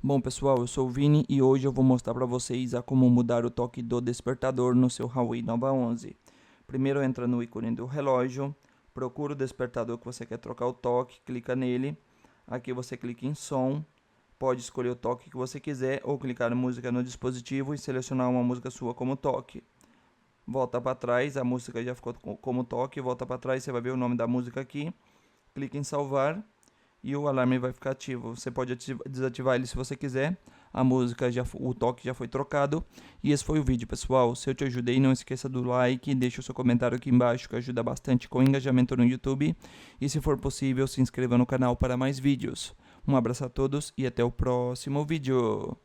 Bom pessoal, eu sou o Vini e hoje eu vou mostrar para vocês a como mudar o toque do despertador no seu Huawei Nova 11. Primeiro entra no ícone do relógio, procura o despertador que você quer trocar o toque, clica nele, aqui você clica em som, pode escolher o toque que você quiser ou clicar em música no dispositivo e selecionar uma música sua como toque. Volta para trás, a música já ficou como toque, volta para trás, você vai ver o nome da música aqui, clica em salvar e o alarme vai ficar ativo. Você pode desativar ele se você quiser. A música o toque já foi trocado. E esse foi o vídeo, pessoal. Se eu te ajudei, não esqueça do like, deixa o seu comentário aqui embaixo que ajuda bastante com o engajamento no YouTube. E se for possível, se inscreva no canal para mais vídeos. Um abraço a todos e até o próximo vídeo.